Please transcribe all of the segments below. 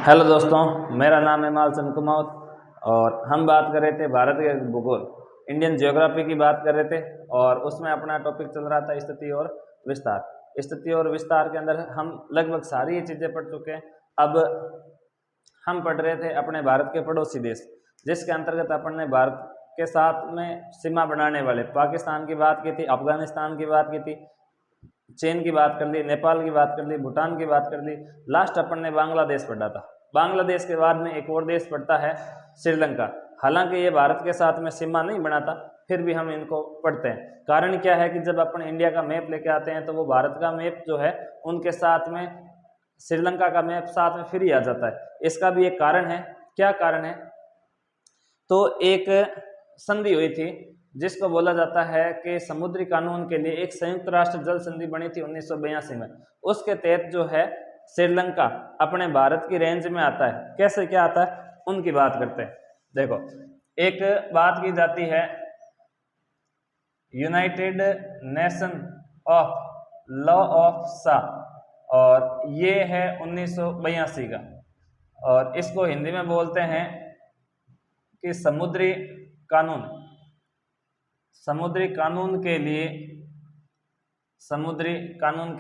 Hello दोस्तों, मेरा नाम है मालचंद कुमार और हम बात कर रहे थे भारत के भूगोल इंडियन ज्योग्राफी की बात कर रहे थे। और उसमें अपना टॉपिक चल रहा था स्थिति और विस्तार। स्थिति और विस्तार के अंदर हम लगभग सारी ये चीज़ें पढ़ चुके हैं। अब हम पढ़ रहे थे अपने भारत के पड़ोसी देश, जिसके अंतर्गत अपन ने भारत के साथ में सीमा बनाने वाले पाकिस्तान की बात की थी, अफगानिस्तान की बात की थी, चीन की बात कर ली, नेपाल की बात कर ली, भूटान की बात कर ली। लास्ट अपन ने बांग्लादेश पढ़ा था। बांग्लादेश के बाद में एक और देश पड़ता है श्रीलंका। हालांकि ये भारत के साथ में सीमा नहीं बनाता, फिर भी हम इनको पढ़ते हैं। कारण क्या है कि जब अपन इंडिया का मैप लेके आते हैं तो वो भारत का मैप जो है उनके साथ में श्रीलंका का मैप साथ में फिर ही आ जाता है। इसका भी एक कारण है। क्या कारण है? तो एक संधि हुई थी जिसको बोला जाता है कि समुद्री कानून के लिए एक संयुक्त राष्ट्र जल संधि बनी थी 1982 में। उसके तहत जो है श्रीलंका अपने भारत की रेंज में आता है। कैसे क्या आता है उनकी बात करते हैं। देखो, एक बात की जाती है United nation of law of सा, और ये है 1982 का, और इसको हिंदी में बोलते हैं कि समुद्री कानून। समुद्री कानून के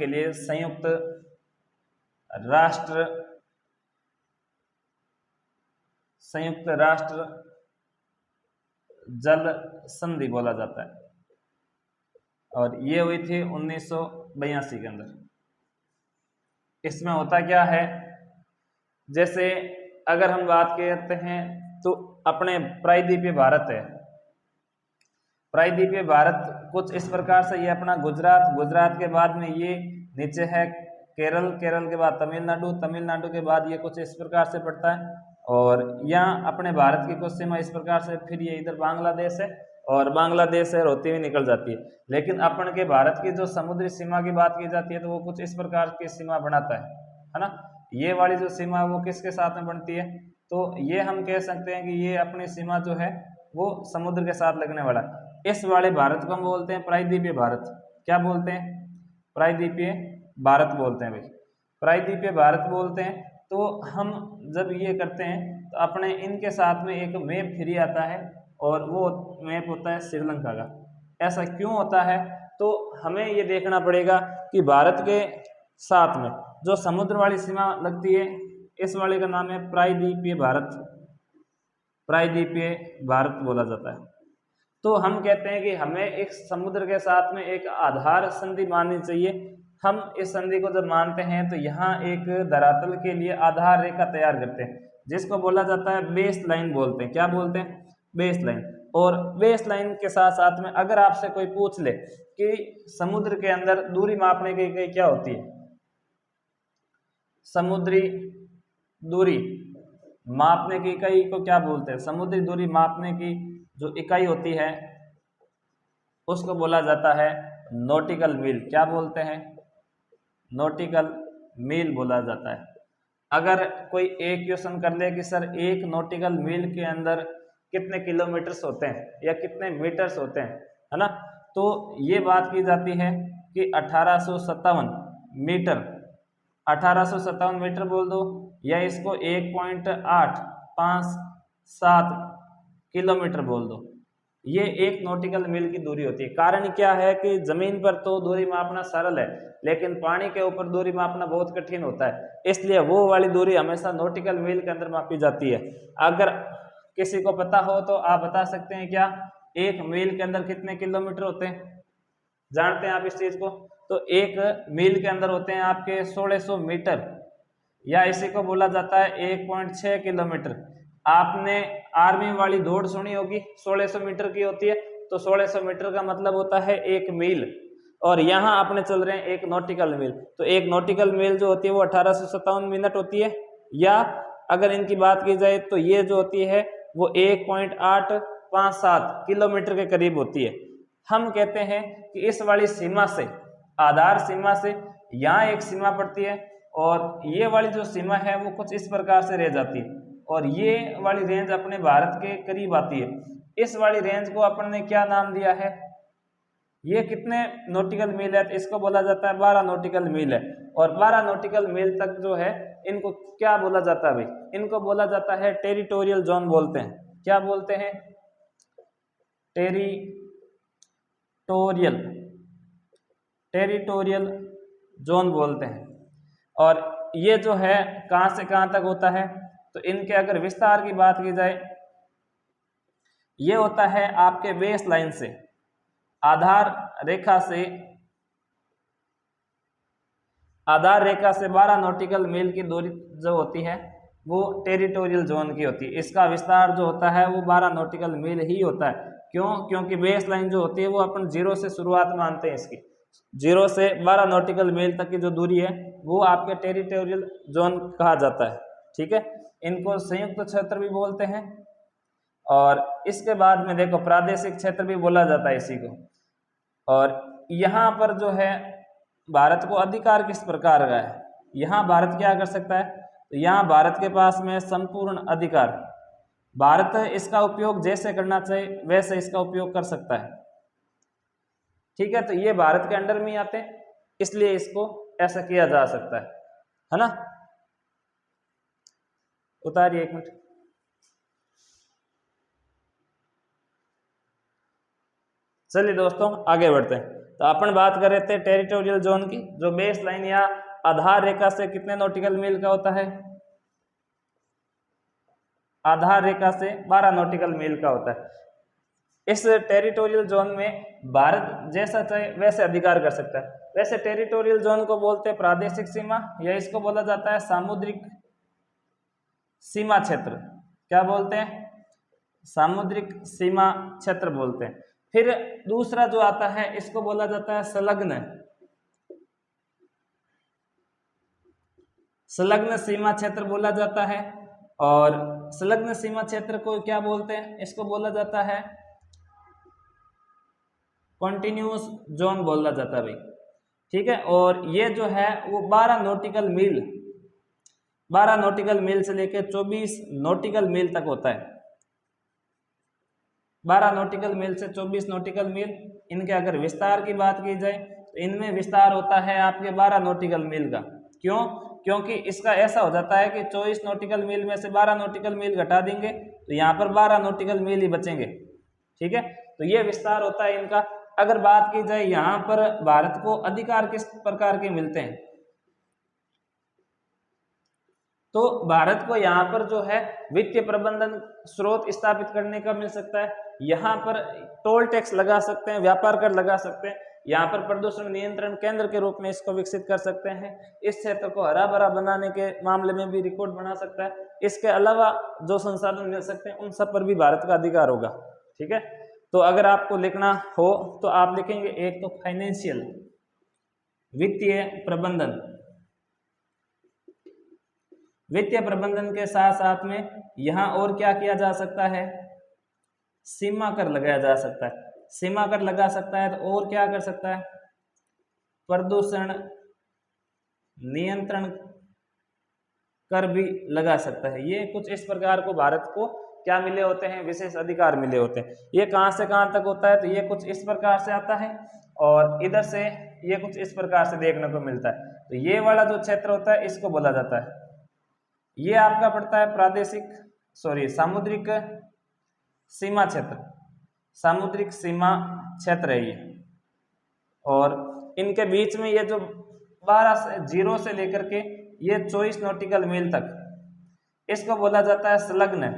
लिए संयुक्त राष्ट्र जल संधि बोला जाता है, और ये हुई थी 1982 के अंदर। इसमें होता क्या है, जैसे अगर हम बात करते हैं तो अपने प्रायद्वीपीय भारत है। प्रायद्वीपीय भारत कुछ इस प्रकार से, ये अपना गुजरात के बाद में ये नीचे है केरल के बाद तमिलनाडु के बाद ये कुछ इस प्रकार से पड़ता है, और यहाँ अपने भारत की कुछ सीमा इस प्रकार से, फिर ये इधर बांग्लादेश है और बांग्लादेश से होती हुई निकल जाती है। लेकिन अपन के भारत की जो समुद्री सीमा की बात की जाती है तो वो कुछ इस प्रकार की सीमा बनाता है ना। ये वाली जो सीमा वो किसके साथ में बनती है? तो ये हम कह सकते हैं कि ये अपनी सीमा जो है वो समुद्र के साथ लगने वाला है। इस वाले भारत को हम बोलते हैं प्रायद्वीपीय भारत। क्या बोलते हैं? प्रायद्वीपीय भारत बोलते हैं भाई, प्रायद्वीपीय भारत बोलते हैं। तो हम जब ये करते हैं तो अपने इनके साथ में एक मैप फ्री आता है, और वो मैप होता है श्रीलंका का। ऐसा क्यों होता है? तो हमें ये देखना पड़ेगा कि भारत के साथ में जो समुद्र वाली सीमा लगती है, इस वाले का नाम है प्रायद्वीपीय भारत। प्रायद्वीपीय भारत बोला जाता है। तो हम कहते हैं कि हमें एक समुद्र के साथ में एक आधार संधि माननी चाहिए। हम इस संधि को जब मानते हैं तो यहाँ एक धरातल के लिए आधार रेखा तैयार करते हैं, जिसको बोला जाता है बेस लाइन बोलते हैं। क्या बोलते हैं? Base line. और बेस लाइन के साथ साथ में अगर आपसे कोई पूछ ले कि समुद्र के अंदर दूरी मापने की इकाई क्या होती है, समुद्री दूरी मापने की इकाई को क्या बोलते हैं? समुद्री दूरी मापने की जो इकाई होती है उसको बोला जाता है नॉटिकल मील। क्या बोलते हैं? नॉटिकल मील बोला जाता है। अगर कोई एक क्वेश्चन कर ले कि सर एक नॉटिकल मील के अंदर कितने किलोमीटर्स होते हैं या कितने मीटर्स होते हैं, है ना, तो ये बात की जाती है कि 1857 मीटर, 1857 मीटर बोल दो, या इसको 1.857 किलोमीटर बोल दो। ये एक नॉटिकल मील की दूरी होती है। कारण क्या है कि जमीन पर तो दूरी मापना सरल है, लेकिन पानी के ऊपर दूरी मापना बहुत कठिन होता है, इसलिए वो वाली दूरी हमेशा नॉटिकल मील के अंदर मापी जाती है। अगर किसी को पता हो तो आप बता सकते हैं क्या एक मील के अंदर कितने किलोमीटर होते हैं? जानते हैं आप इस चीज को? तो एक मील के अंदर होते हैं आपके 1600 मीटर, या इसी को बोला जाता है 1.6 किलोमीटर। आपने आर्मी वाली दौड़ सुनी होगी, 1600 मीटर की होती है, तो 1600 मीटर का मतलब होता है एक मील, और यहाँ आपने चल रहे हैं एक नॉटिकल मील। तो एक नॉटिकल मील जो होती है वो 1857 मिनट होती है, या अगर इनकी बात की जाए तो ये जो होती है वो 1.857 किलोमीटर के करीब होती है। हम कहते हैं कि इस वाली सीमा से, आधार सीमा से यहाँ एक सीमा पड़ती है, और ये वाली जो सीमा है वो कुछ इस प्रकार से रह जाती है, और ये वाली रेंज अपने भारत के करीब आती है। इस वाली रेंज को अपन ने क्या नाम दिया है? ये कितने नॉटिकल मील है, तो इसको बोला जाता है 12 नॉटिकल मील है। और 12 नॉटिकल मील तक जो है इनको क्या बोला जाता है भाई, इनको बोला जाता है टेरिटोरियल जोन बोलते हैं। क्या बोलते हैं, टेरिटोरियल, टेरिटोरियल जोन बोलते हैं। और ये जो है कहाँ से कहाँ तक होता है, तो इनके अगर विस्तार की बात की जाए, ये होता है आपके बेस लाइन से, आधार रेखा से, आधार रेखा से 12 नॉटिकल मील की दूरी जो होती है वो टेरिटोरियल जोन की होती है। इसका विस्तार जो होता है वो 12 नॉटिकल मील ही होता है। क्यों, क्योंकि बेस लाइन जो होती है वो अपन 0 से शुरुआत मानते हैं इसकी, 0 से 12 नॉटिकल मील तक की जो दूरी है वो आपके टेरिटोरियल जोन कहा जाता है। ठीक है, इनको संयुक्त क्षेत्र भी बोलते हैं। और इसके बाद में देखो प्रादेशिक क्षेत्र भी बोला जाता है इसी को। और यहाँ पर जो है भारत को अधिकार किस प्रकार का है, यहाँ भारत क्या कर सकता है, तो यहाँ भारत के पास में संपूर्ण अधिकार, भारत इसका उपयोग जैसे करना चाहिए वैसे इसका उपयोग कर सकता है। ठीक है, तो ये भारत के अंडर में आते हैं, इसलिए इसको ऐसा किया जा सकता है ना। उतारिए 1 मिनट। चलिए दोस्तों आगे बढ़ते हैं। तो अपन बात कर रहे थे टेरिटोरियल जोन की, जो बेस लाइन या आधार रेखा से कितने नॉटिकल मील का होता है, आधार रेखा से 12 नॉटिकल मील का होता है। इस टेरिटोरियल जोन में भारत जैसा चाहे वैसे अधिकार कर सकता है। वैसे टेरिटोरियल जोन को बोलते हैं प्रादेशिक सीमा, या इसको बोला जाता है सामुद्रिक सीमा क्षेत्र। क्या बोलते हैं, सामुद्रिक सीमा क्षेत्र बोलते हैं। फिर दूसरा जो आता है इसको बोला जाता है संलग्न, संलग्न सीमा क्षेत्र बोला जाता है। और संलग्न सीमा क्षेत्र को क्या बोलते हैं, इसको बोला जाता है कॉन्टिन्यूस जोन बोला जाता है भाई। ठीक है, और ये जो है वो 12 नॉटिकल मील, 12 नॉटिकल मील से लेकर 24 नॉटिकल मील तक होता है। 12 नॉटिकल मील से 24 नॉटिकल मील। इनके अगर विस्तार की बात की जाए तो इनमें विस्तार होता है आपके 12 नॉटिकल मील का। क्यों, क्योंकि इसका ऐसा हो जाता है कि 24 नॉटिकल मील में से 12 नॉटिकल मील घटा देंगे तो यहाँ पर 12 नॉटिकल मील ही बचेंगे। ठीक है, तो ये विस्तार होता है इनका। अगर बात की जाए यहाँ पर भारत को अधिकार किस प्रकार के मिलते हैं, तो भारत को यहाँ पर जो है वित्तीय प्रबंधन स्रोत स्थापित करने का मिल सकता है। यहाँ पर टोल टैक्स लगा सकते हैं, व्यापार कर लगा सकते हैं, यहाँ पर प्रदूषण नियंत्रण केंद्र के रूप में इसको विकसित कर सकते हैं। इस क्षेत्र को हरा भरा बनाने के मामले में भी रिकॉर्ड बना सकता है। इसके अलावा जो संसाधन मिल सकते हैं उन सब पर भी भारत का अधिकार होगा। ठीक है, तो अगर आपको लिखना हो तो आप लिखेंगे एक तो फाइनेंशियल, वित्तीय प्रबंधन, वित्तीय प्रबंधन के साथ साथ में यहाँ और क्या किया जा सकता है, सीमा कर लगाया जा सकता है। सीमा कर लगा सकता है तो और क्या कर सकता है, प्रदूषण नियंत्रण कर भी लगा सकता है। ये कुछ इस प्रकार को भारत को क्या मिले होते हैं, विशेष अधिकार मिले होते हैं। ये कहाँ से कहाँ तक होता है, तो ये कुछ इस प्रकार से आता है और इधर से ये कुछ इस प्रकार से देखने को मिलता है। तो ये वाला जो क्षेत्र होता है इसको बोला जाता है, ये आपका पड़ता है प्रादेशिक सामुद्रिक सीमा क्षेत्र, सामुद्रिक सीमा क्षेत्र है ये। और इनके बीच में ये जो 12 से 0 से लेकर के ये 24 नॉटिकल मील तक, इसको बोला जाता है संलग्न,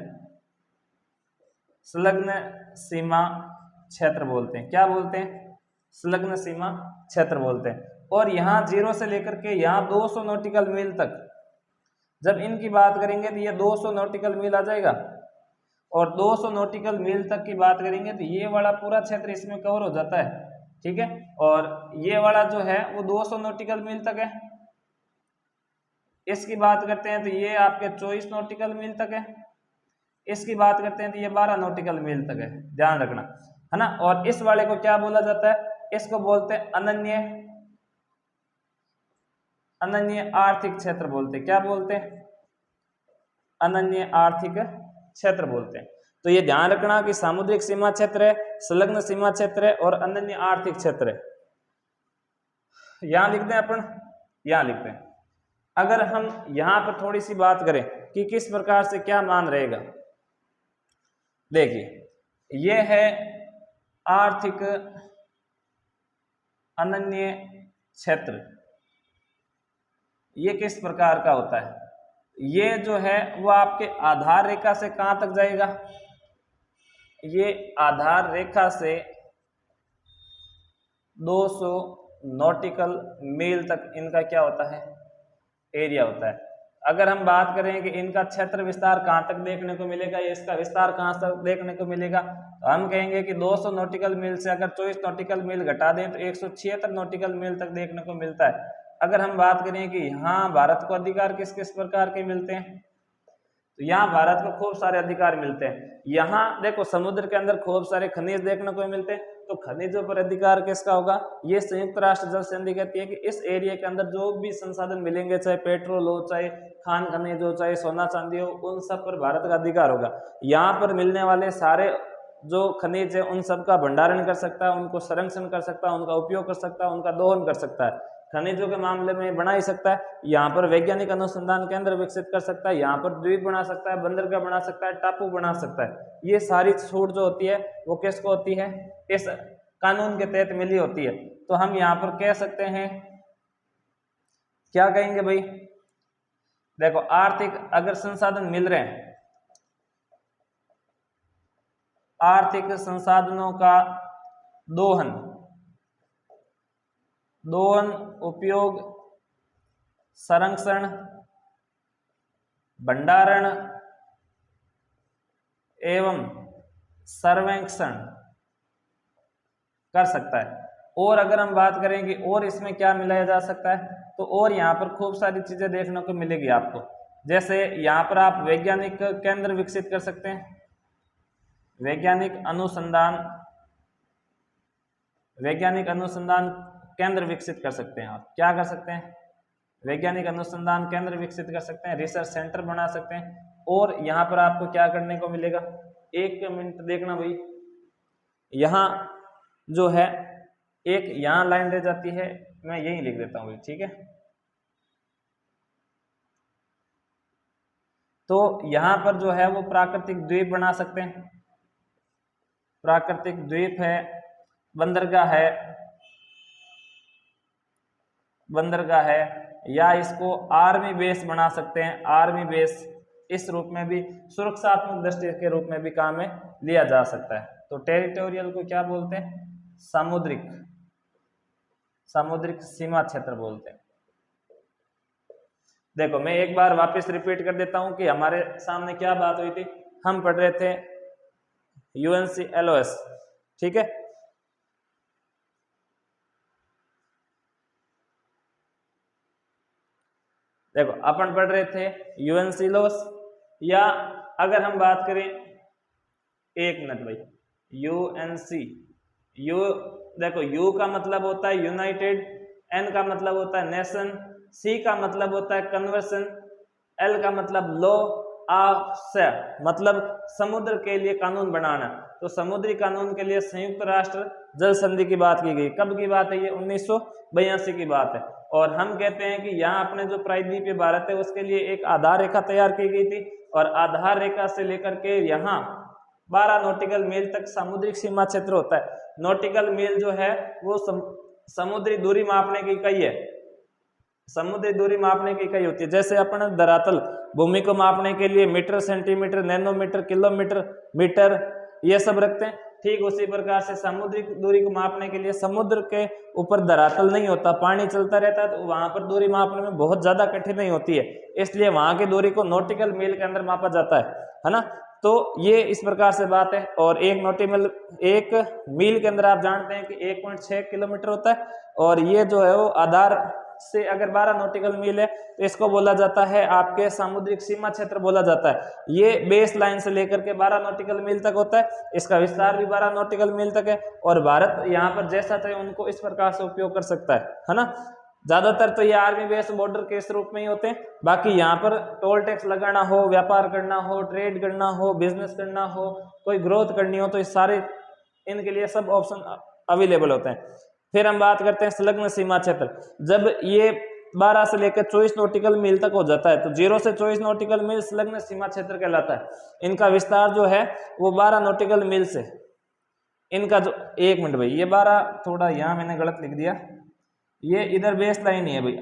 संलग्न सीमा क्षेत्र बोलते हैं। क्या बोलते हैं, संलग्न सीमा क्षेत्र बोलते हैं। और यहाँ 0 से लेकर के यहाँ 200 नॉटिकल मील तक, जब इनकी बात करेंगे तो ये 200 नॉटिकल मील आ जाएगा। और 200 नॉटिकल मील तक की बात करेंगे तो ये वाला पूरा क्षेत्र इसमें कवर हो जाता है। ठीक है, और ये वाला जो है वो 200 नॉटिकल मील तक है। इसकी बात करते हैं तो ये आपके 24 नॉटिकल मील तक है। इसकी बात करते हैं तो ये 12 नॉटिकल मील तक है, ध्यान रखना है ना। और इस वाले को क्या बोला जाता है, इसको बोलते हैं अनन्य, अनन्य आर्थिक क्षेत्र बोलते हैं। क्या बोलते हैं, अनन्य आर्थिक क्षेत्र बोलते हैं। तो ये ध्यान रखना कि सामुद्रिक सीमा क्षेत्र है, संलग्न सीमा क्षेत्र है और अनन्य आर्थिक क्षेत्र है। यहां लिखते हैं अपन, यहां लिखते हैं। अगर हम यहां पर थोड़ी सी बात करें कि किस प्रकार से क्या मान रहेगा, देखिए यह है आर्थिक अनन्य क्षेत्र। ये किस प्रकार का होता है, ये जो है वो आपके आधार रेखा से कहां तक जाएगा, ये आधार रेखा से 200 नॉटिकल मील तक इनका क्या होता है, एरिया होता है। अगर हम बात करें कि इनका क्षेत्र विस्तार कहां तक देखने को मिलेगा, या इसका विस्तार कहां तक देखने को मिलेगा, तो हम कहेंगे कि 200 नॉटिकल मील से अगर 24 नॉटिकल मील घटा दें तो 176 नॉटिकल मील तक देखने को मिलता है। अगर हम बात करें कि यहाँ भारत को अधिकार किस किस प्रकार के मिलते हैं, तो यहाँ भारत को खूब सारे अधिकार मिलते हैं। यहाँ देखो समुद्र के अंदर खूब सारे खनिज देखने को मिलते हैं, तो खनिजों पर अधिकार किसका होगा, ये संयुक्त राष्ट्र जल संधि कहती है कि इस एरिया के अंदर जो भी संसाधन मिलेंगे, चाहे पेट्रोल हो, चाहे खान खनिज हो, चाहे सोना चांदी हो, उन सब पर भारत का अधिकार होगा। यहाँ पर मिलने वाले सारे जो खनिज है उन सब का भंडारण कर सकता है, उनको संरक्षण कर सकता है, उनका उपयोग कर सकता है, उनका दोहन कर सकता है। खनिजों के मामले में बना ही सकता है, यहाँ पर वैज्ञानिक अनुसंधान केंद्र विकसित कर सकता है, यहाँ पर द्वीप बना सकता है, बंदरगाह बना सकता है, टापू बना सकता है। ये सारी छूट जो होती है वो किसको होती है, इस कानून के तहत मिली होती है। तो हम यहाँ पर कह सकते हैं, क्या कहेंगे भाई, देखो आर्थिक अगर संसाधन मिल रहे हैं, आर्थिक संसाधनों का दोहन, उपयोग, संरक्षण, भंडारण एवं सर्वेक्षण कर सकता है। और अगर हम बात करें कि और इसमें क्या मिलाया जा सकता है, तो और यहाँ पर खूब सारी चीजें देखने को मिलेगी आपको। जैसे यहाँ पर आप वैज्ञानिक केंद्र विकसित कर सकते हैं, वैज्ञानिक अनुसंधान केंद्र विकसित कर सकते हैं। आप क्या कर सकते हैं, वैज्ञानिक अनुसंधान केंद्र विकसित कर सकते हैं, रिसर्च सेंटर बना सकते हैं। और यहाँ पर आपको क्या करने को मिलेगा, एक मिनट देखना भाई, यहाँ जो है एक यहाँ लाइन रह जाती है, मैं यही लिख देता हूँ, ठीक है। तो यहाँ पर जो है वो प्राकृतिक द्वीप बना सकते हैं, प्राकृतिक द्वीप है, बंदरगाह है, या इसको आर्मी बेस बना सकते हैं। आर्मी बेस इस रूप में भी सुरक्षात्मक दृष्टि के रूप में भी काम में लिया जा सकता है। तो टेरिटोरियल को क्या बोलते हैं, सामुद्रिक सीमा क्षेत्र बोलते हैं। देखो मैं एक बार वापस रिपीट कर देता हूं कि हमारे सामने क्या बात हुई थी, हम पढ़ रहे थे UNCLOS, ठीक है। देखो अपन पढ़ रहे थे UNCLOS, या अगर हम बात करें, एक मिनट भाई, देखो U का मतलब होता है यूनाइटेड, N का मतलब होता है नेशन, C का मतलब होता है कन्वर्सन, L का मतलब लॉ, मतलब समुद्र के लिए कानून बनाना। तो समुद्री कानून के लिए संयुक्त राष्ट्र जल संधि की बात की गई। कब की बात है ये, 1982 की बात है। और हम कहते हैं कि यहाँ अपने जो प्रायद्वीपीय भारत है उसके लिए एक आधार रेखा तैयार की गई थी, और आधार रेखा से लेकर के यहाँ 12 नॉटिकल मील तक सामुद्रिक सीमा क्षेत्र होता है। नॉटिकल मील जो है वो समुद्री दूरी मापने की इकाई है, समुद्री दूरी मापने की इकाई होती है। जैसे अपन धरातल भूमि को मापने के लिए metre, centimetre, nanometre, kilometre, metre ये सब रखते हैं, ठीक उसी प्रकार से समुद्रिक दूरी को मापने के लिए, समुद्र के ऊपर धरातल नहीं होता, पानी चलता रहता है, तो वहां पर दूरी मापने में बहुत ज्यादा कठिनाई होती है, इसलिए वहां की दूरी को नॉटिकल मील के अंदर मापा जाता है ना। तो ये इस प्रकार से बात है। और एक मील के अंदर आप जानते हैं कि 1.6 किलोमीटर होता है, और ये जो है वो आधार से अगर 12 नॉटिकल मील है तो इसको बोला जाता है आपके सामुद्रिक सीमा क्षेत्र बोला जाता है। ये बेस लाइन से लेकर के 12 नॉटिकल मील तक होता है, इसका विस्तार भी 12 नॉटिकल मील तक है, और भारत यहाँ पर जैसा चाहे उनको इस प्रकार से उपयोग कर सकता है ना। ज्यादातर तो ये आर्मी बेस बॉर्डर के इस रूप में ही होते हैं। बाकी यहाँ पर टोल टैक्स लगाना हो, व्यापार करना हो, ट्रेड करना हो, बिजनेस करना हो, कोई ग्रोथ करनी हो, तो ये सारे इनके लिए सब ऑप्शन अवेलेबल होते हैं। फिर हम बात करते हैं संलग्न सीमा क्षेत्र। जब ये 12 से लेकर 24 नॉटिकल मील तक हो जाता है तो 0 से 24 नॉटिकल मील संलग्न सीमा क्षेत्र कहलाता है। इनका विस्तार जो है वो 12 नॉटिकल मील से, इनका जो, एक मिनट भाई, ये 12 थोड़ा यहाँ मैंने गलत लिख दिया, ये इधर बेस लाइन ही है भाई,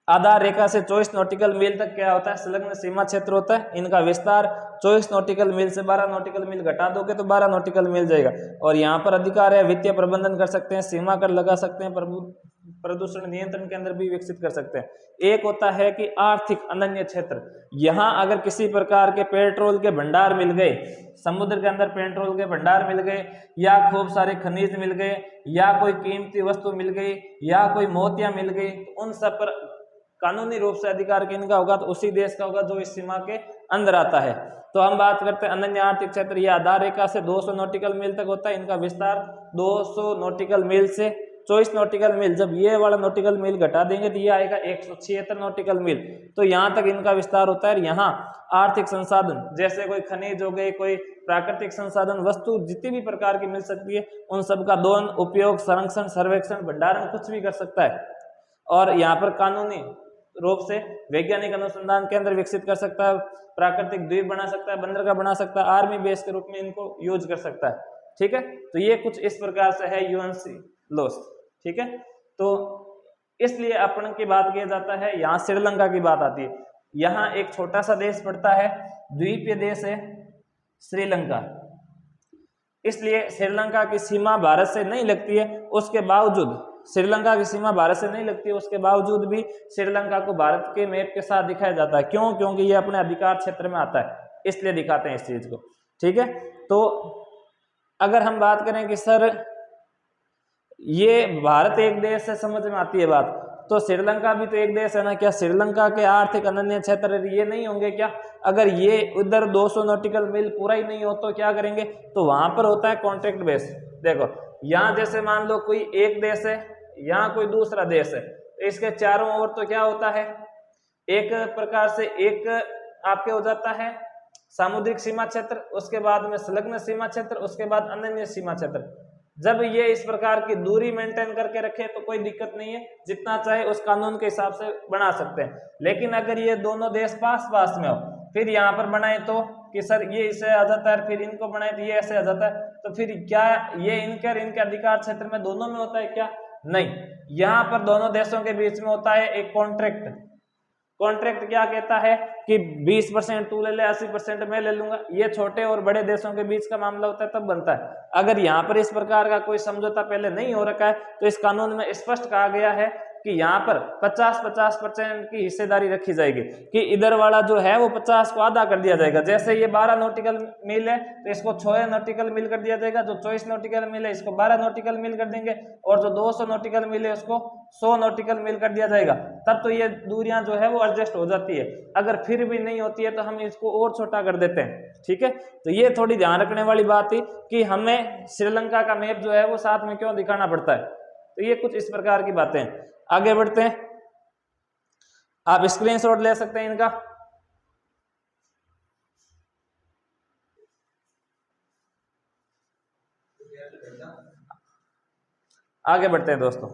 आधार रेखा से 24 नॉटिकल मील तक क्या होता है, संलग्न सीमा क्षेत्र होता है। इनका विस्तार 24 नॉटिकल मील से 12 नॉटिकल मील घटा दोगे तो 12 नॉटिकल मील जाएगा। और यहाँ पर अधिकार है, वित्तीय प्रबंधन कर सकते हैं, सीमा कर लगा सकते हैं, प्रदूषण नियंत्रण केंद्र भी विकसित कर सकते हैं। एक होता है कि आर्थिक अनन्य क्षेत्र, यहाँ अगर किसी प्रकार के पेट्रोल के भंडार मिल गए, समुद्र के अंदर पेट्रोल के भंडार मिल गए, या खूब सारे खनिज मिल गए, या कोई कीमती वस्तु मिल गई, या कोई मोतियां मिल गई, तो उन सब पर कानूनी रूप से अधिकार किनका होगा, तो उसी देश का होगा जो इस सीमा के अंदर आता है। तो हम बात करते हैं अनन्य आर्थिक क्षेत्र, ये आधार रेखा से 200 नॉटिकल मील तक होता है। इनका विस्तार 200 नॉटिकल मील से 24 नॉटिकल मील, जब ये वाला नॉटिकल मील घटा देंगे तो ये आएगा 176 नॉटिकल मील, तो यहाँ तक इनका विस्तार होता है। यहाँ आर्थिक संसाधन जैसे कोई खनिज हो गए, कोई प्राकृतिक संसाधन, वस्तु जितनी भी प्रकार की मिल सकती है, उन सब का दोहन, उपयोग, संरक्षण, सर्वेक्षण, भंडारण कुछ भी कर सकता है। और यहाँ पर कानूनी रूप से वैज्ञानिक अनुसंधान केंद्र विकसित कर सकता है, प्राकृतिक द्वीप बना सकता है, बंदरगाह बना सकता है, आर्मी बेस के रूप में इनको यूज कर सकता है। ठीक है, तो ये कुछ इस प्रकार से है यूएनसी लॉस। ठीक है, तो इसलिए अपन की बात किया जाता है, यहाँ श्रीलंका की बात आती है। यहाँ एक छोटा सा देश पड़ता है, द्वीपीय देश है श्रीलंका, इसलिए श्रीलंका की सीमा भारत से नहीं लगती है। उसके बावजूद श्रीलंका की सीमा भारत से नहीं लगती है, उसके बावजूद भी श्रीलंका को भारत के मैप के साथ दिखाया जाता है। क्यों? क्योंकि ये अपने अधिकार क्षेत्र में आता है, इसलिए दिखाते हैं इस चीज को। ठीक है, तो अगर हम बात करें कि सर ये भारत एक देश है, समझ में आती है बात, तो श्रीलंका भी तो एक देश है ना। क्या श्रीलंका के आर्थिक अनन्य क्षेत्र ये नहीं होंगे क्या? अगर ये उधर 200 नॉटिकल मील पूरा ही नहीं हो तो क्या करेंगे? तो वहां पर होता है कॉन्ट्रैक्ट बेस। देखो यहाँ जैसे मान लो कोई एक देश है, यहाँ कोई दूसरा देश है, तो इसके चारों ओर तो क्या होता है, एक प्रकार से एक आपके हो जाता है सामुद्रिक सीमा क्षेत्र, उसके बाद में संलग्न सीमा क्षेत्र, उसके बाद अनन्य सीमा क्षेत्र। जब ये इस प्रकार की दूरी मेंटेन करके रखे तो कोई दिक्कत नहीं है, जितना चाहे उस कानून के हिसाब से बना सकते हैं। लेकिन अगर ये दोनों देश पास पास में हो, फिर यहाँ पर बनाए तो कि सर ये इसे आ जाता है, फिर इनको बनाए तो ये ऐसे आ जाता है, तो फिर क्या ये इनके अधिकार क्षेत्र में दोनों में होता है क्या? नहीं, यहाँ पर दोनों देशों के बीच में होता है एक कॉन्ट्रैक्ट। कॉन्ट्रैक्ट क्या कहता है कि 20% तू ले ले, 80% मैं ले लूंगा। ये छोटे और बड़े देशों के बीच का मामला होता है, तब बनता है। अगर यहाँ पर इस प्रकार का कोई समझौता पहले नहीं हो रखा है तो इस कानून में स्पष्ट कहा गया है कि यहाँ पर 50-50% की हिस्सेदारी रखी जाएगी, कि इधर वाला जो है वो 50 को आधा कर दिया जाएगा। जैसे ये 12 नॉटिकल मील है तो इसको 6 नॉटिकल मील कर दिया जाएगा, जो 24 नॉटिकल मील है इसको 12 नॉटिकल मील कर देंगे, और जो 200 नॉटिकल मील है उसको 100 नॉटिकल मील कर दिया जाएगा। तब तो ये दूरियां जो है वो एडजस्ट हो जाती है। अगर फिर भी नहीं होती है तो हम इसको और छोटा कर देते हैं। ठीक है, तो ये थोड़ी ध्यान रखने वाली बात थी कि हमें श्रीलंका का मैप जो है वो साथ में क्यों दिखाना पड़ता है। तो ये कुछ इस प्रकार की बातें हैं। आगे बढ़ते हैं, आप स्क्रीनशॉट ले सकते हैं इनका। आगे बढ़ते हैं दोस्तों,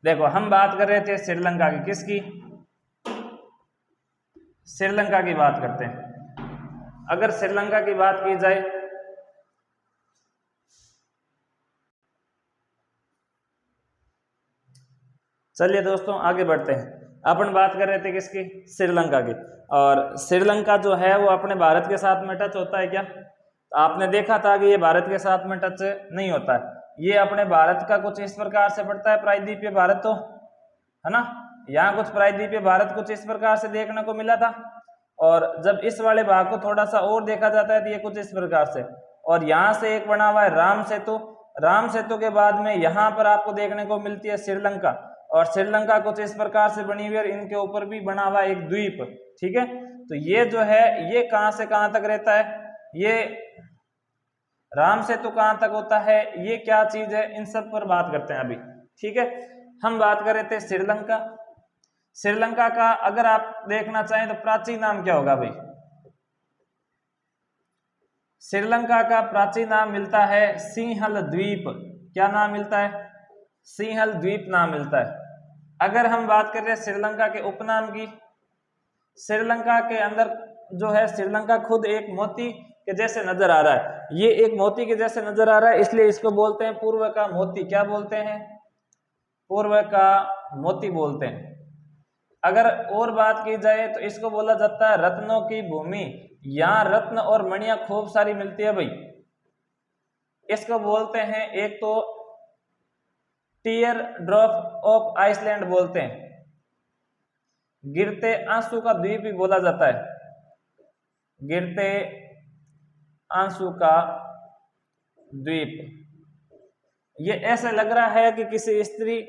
देखो हम बात कर रहे थे श्रीलंका की, किसकी? श्रीलंका की बात करते हैं। अगर श्रीलंका की बात की जाए, चलिए दोस्तों आगे बढ़ते हैं। अपन बात कर रहे थे किसकी? श्रीलंका की। और श्रीलंका जो है वो अपने भारत के साथ में टच होता है क्या? तो आपने देखा था कि ये भारत के साथ में टच नहीं होता है। ये अपने भारत का कुछ इस प्रकार से पड़ता है, प्रायद्वीपीय भारत, तो है ना। यहाँ कुछ प्रायद्वीपीय भारत कुछ इस प्रकार से देखने को मिला था, और जब इस वाले भाग को थोड़ा सा और देखा जाता है तो ये कुछ इस प्रकार से। और यहाँ से एक बना हुआ है राम सेतु। राम सेतु के बाद में यहाँ पर आपको देखने को मिलती है श्रीलंका, और श्रीलंका कुछ इस प्रकार से बनी हुई है, इनके ऊपर भी बना हुआ एक द्वीप। ठीक है, तो ये जो है ये कहाँ से कहाँ तक रहता है? ये राम सेतु कहाँ तक होता है, ये क्या चीज है, इन सब पर बात करते हैं अभी। ठीक है, हम बात कर रहे थे श्रीलंका। श्रीलंका का अगर आप देखना चाहें तो प्राचीन नाम क्या होगा भाई? श्रीलंका का प्राचीन नाम मिलता है सिंहल द्वीप। क्या नाम मिलता है? सिंहल द्वीप नाम मिलता है। अगर हम बात कर रहे हैं श्रीलंका के उपनाम की, श्रीलंका के अंदर जो है, श्रीलंका खुद एक मोती के जैसे नजर आ रहा है। ये एक मोती के जैसे नजर आ रहा है, इसलिए इसको बोलते हैं पूर्व का मोती। क्या बोलते हैं? पूर्व का मोती बोलते हैं। अगर और बात की जाए तो इसको बोला जाता है रत्नों की भूमि। यहाँ रत्न और मणियां खूब सारी मिलती है भाई। इसको बोलते हैं एक तो टीयर ड्रॉप ऑफ आइसलैंड बोलते हैं, गिरते आंसू का द्वीप भी बोला जाता है, गिरते आंसू का द्वीप। ये ऐसा लग रहा है कि किसी स्त्री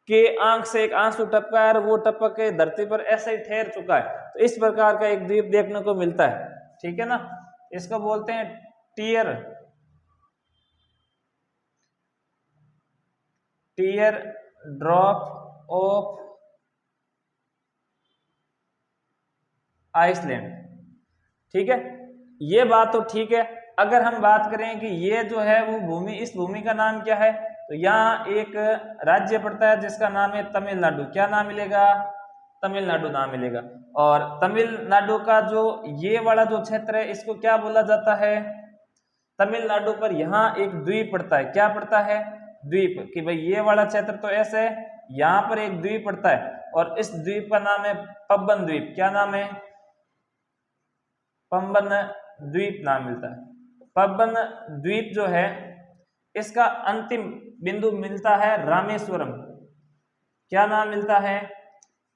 के आंख से एक आंसू टपका है और वो टपक के धरती पर ऐसे ही ठहर चुका है, तो इस प्रकार का एक द्वीप देखने को मिलता है। ठीक है ना, इसको बोलते हैं टीयर ड्रॉप ऑफ आइसलैंड। ठीक है, ये बात तो ठीक है। अगर हम बात करें कि ये जो है वो भूमि, इस भूमि का नाम क्या है, तो यहाँ एक राज्य पड़ता है जिसका नाम है तमिलनाडु। क्या नाम मिलेगा? तमिलनाडु नाम मिलेगा। और तमिलनाडु का जो ये वाला जो क्षेत्र है, इसको क्या बोला जाता है? तमिलनाडु पर यहाँ एक द्वीप पड़ता है। क्या पड़ता है? द्वीप। कि भाई ये वाला क्षेत्र तो ऐसे है, यहाँ पर एक द्वीप पड़ता है और इस द्वीप का नाम है पब्बन द्वीप। क्या नाम है? पम्बन द्वीप नाम मिलता है। पब्बन द्वीप जो है, इसका अंतिम बिंदु मिलता है रामेश्वरम। क्या नाम मिलता है?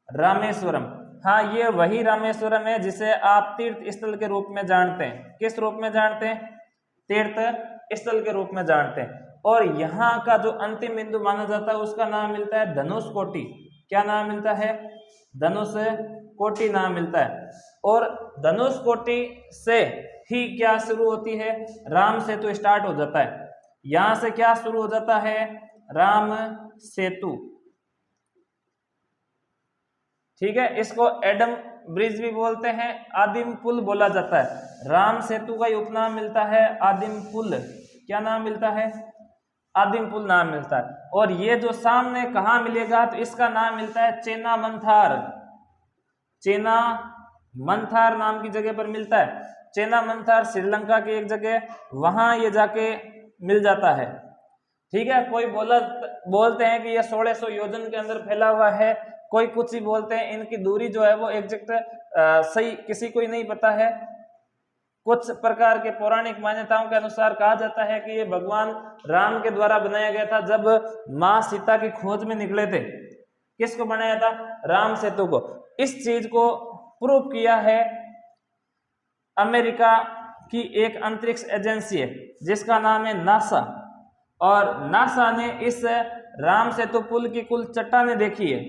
रामेश्वरम। हाँ, ये वही रामेश्वरम है जिसे आप तीर्थ स्थल के रूप में जानते हैं। किस रूप में जानते हैं? तीर्थ स्थल के रूप में जानते हैं। और यहाँ का जो अंतिम बिंदु माना जाता है उसका नाम मिलता है धनुषकोटि। क्या नाम मिलता है? धनुषकोटि नाम मिलता है। और धनुषकोटि से ही क्या शुरू होती है? राम सेतु स्टार्ट हो जाता है। यहां से क्या शुरू हो जाता है? राम सेतु। ठीक है, इसको एडम ब्रिज भी बोलते हैं, आदिम पुल बोला जाता है। राम सेतु का उपनाम मिलता है आदिम पुल। क्या नाम मिलता है? आदिम पुल नाम मिलता है। और ये जो सामने कहाँ मिलेगा, तो इसका नाम मिलता है चेना मंथार। चेना मंथार नाम की जगह पर मिलता है। चेना मंथार श्रीलंका की एक जगह, वहां ये जाके मिल जाता है। ठीक है, कोई बोलते हैं कि ये 1600 योजन के अंदर फैला हुआ है, कोई कुछ ही बोलते हैं। इनकी दूरी जो है वो एग्जैक्ट सही किसी को ही नहीं पता है। कुछ प्रकार के पौराणिक मान्यताओं के अनुसार कहा जाता है कि ये भगवान राम के द्वारा बनाया गया था जब माँ सीता की खोज में निकले थे। किसको बनाया था? राम सेतु को। इस चीज को प्रूव किया है अमेरिका की एक अंतरिक्ष एजेंसी है जिसका नाम है नासा। और नासा ने इस राम सेतु पुल की कुल चट्टानें देखी है,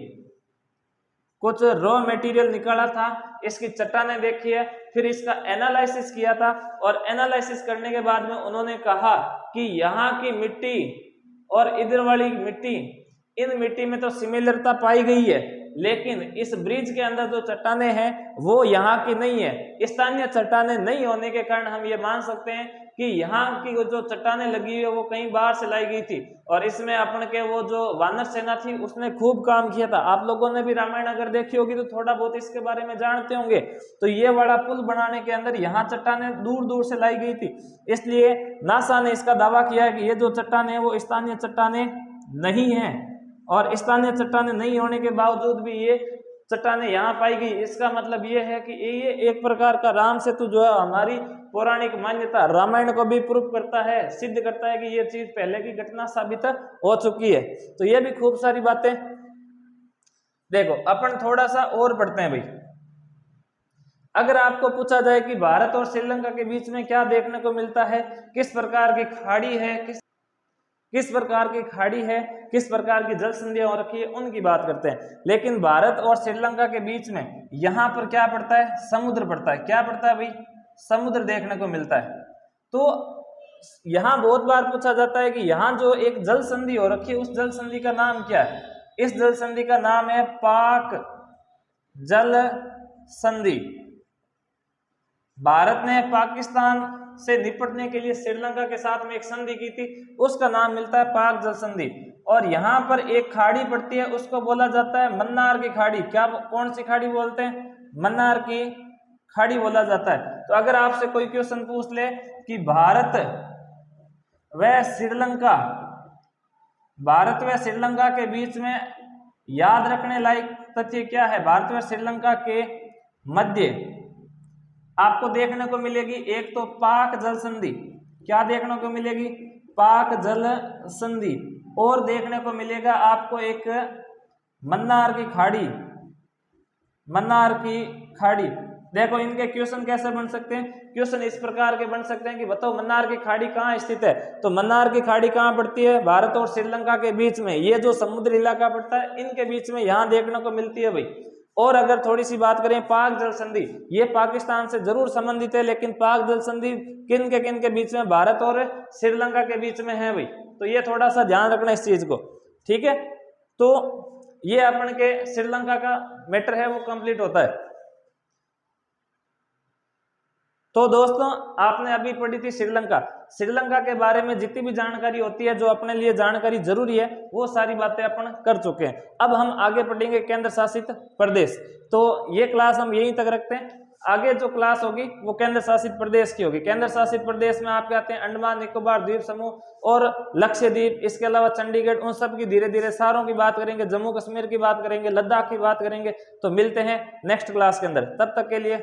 कुछ रॉ मटेरियल निकाला था, इसकी चट्टानें देखी है, फिर इसका एनालिसिस किया था। और एनालिसिस करने के बाद में उन्होंने कहा कि यहाँ की मिट्टी और इधर वाली मिट्टी, इन मिट्टी में तो सिमिलरता पाई गई है, लेकिन इस ब्रिज के अंदर जो चट्टानें हैं वो यहाँ की नहीं है। स्थानीय चट्टानें नहीं होने के कारण हम ये मान सकते हैं कि यहाँ की जो चट्टानें लगी हुई है वो कहीं बाहर से लाई गई थी। और इसमें अपन के वो जो वानर सेना थी उसने खूब काम किया था। आप लोगों ने भी रामायण अगर देखी होगी तो थोड़ा बहुत इसके बारे में जानते होंगे। तो ये बड़ा पुल बनाने के अंदर यहाँ चट्टानें दूर दूर से लाई गई थी, इसलिए नासा ने इसका दावा किया है कि ये जो चट्टानें हैं वो स्थानीय चट्टानें नहीं है। और स्थानीय चट्टानें नहीं होने के बावजूद भी ये चट्टानें यहाँ पाई गई। इसका मतलब ये है कि ये एक प्रकार का राम सेतु जो है हमारी पौराणिक मान्यता रामायण को भी प्रूफ करता है, सिद्ध करता है कि ये चीज पहले की घटना साबित हो चुकी है। तो ये भी खूब सारी बातें। देखो अपन थोड़ा सा और पढ़ते हैं भाई। अगर आपको पूछा जाए कि भारत और श्रीलंका के बीच में क्या देखने को मिलता है, किस प्रकार की खाड़ी है, किस प्रकार की खाड़ी है, किस प्रकार की जल संधियां हो रखी है, उनकी बात करते हैं। लेकिन भारत और श्रीलंका के बीच में यहाँ पर क्या पड़ता है? समुद्र पड़ता है। क्या पड़ता है भाई? समुद्र देखने को मिलता है। तो यहां बहुत बार पूछा जाता है कि यहां जो एक जल संधि हो रखी है उस जल संधि का नाम क्या है। इस जल संधि का नाम है पाक जल संधि। भारत ने पाकिस्तान से निपटने के लिए श्रीलंका के साथ में एक संधि की थी, उसका नाम मिलता है पाक जल संधि। और यहां पर एक खाड़ी पड़ती है, उसको बोला जाता है मन्नार की खाड़ी। क्या, कौन सी खाड़ी बोलते हैं? मन्नार की खाड़ी बोला जाता है। तो अगर आपसे कोई क्वेश्चन पूछ ले कि भारत व श्रीलंका के बीच में याद रखने लायक तथ्य क्या है? भारत व श्रीलंका के मध्य आपको देखने को मिलेगी एक तो पाक जल संधि। क्या देखने को मिलेगी? पाक जल संधि। और देखने को मिलेगा आपको एक मन्नार की खाड़ी। मन्नार की खाड़ी। देखो इनके क्वेश्चन कैसे बन सकते हैं? क्वेश्चन इस प्रकार के बन सकते हैं कि बताओ मन्नार की खाड़ी कहाँ स्थित है। तो मन्नार की खाड़ी कहाँ पड़ती है? भारत और श्रीलंका के बीच में। ये जो समुद्री इलाका पड़ता है इनके बीच में यहां देखने को मिलती है भाई। और अगर थोड़ी सी बात करें पाक जल संधि, ये पाकिस्तान से जरूर संबंधित है, लेकिन पाक जल संधि किन के बीच में? भारत और श्रीलंका के बीच में है भाई। तो ये थोड़ा सा ध्यान रखना इस चीज को, ठीक है। तो ये अपन के श्रीलंका का मैटर है वो कंप्लीट होता है। तो दोस्तों आपने अभी पढ़ी थी श्रीलंका। श्रीलंका के बारे में जितनी भी जानकारी होती है जो अपने लिए जानकारी जरूरी है वो सारी बातें अपन कर चुके हैं। अब हम आगे पढ़ेंगे केंद्र शासित प्रदेश। तो ये क्लास हम यहीं तक रखते हैं। आगे जो क्लास होगी वो केंद्र शासित प्रदेश की होगी। केंद्र शासित प्रदेश में आपके आते हैं अंडमान निकोबार द्वीप समूह और लक्षद्वीप, इसके अलावा चंडीगढ़। उन सब की धीरे धीरे सारों की बात करेंगे, जम्मू कश्मीर की बात करेंगे, लद्दाख की बात करेंगे। तो मिलते हैं नेक्स्ट क्लास के अंदर, तब तक के लिए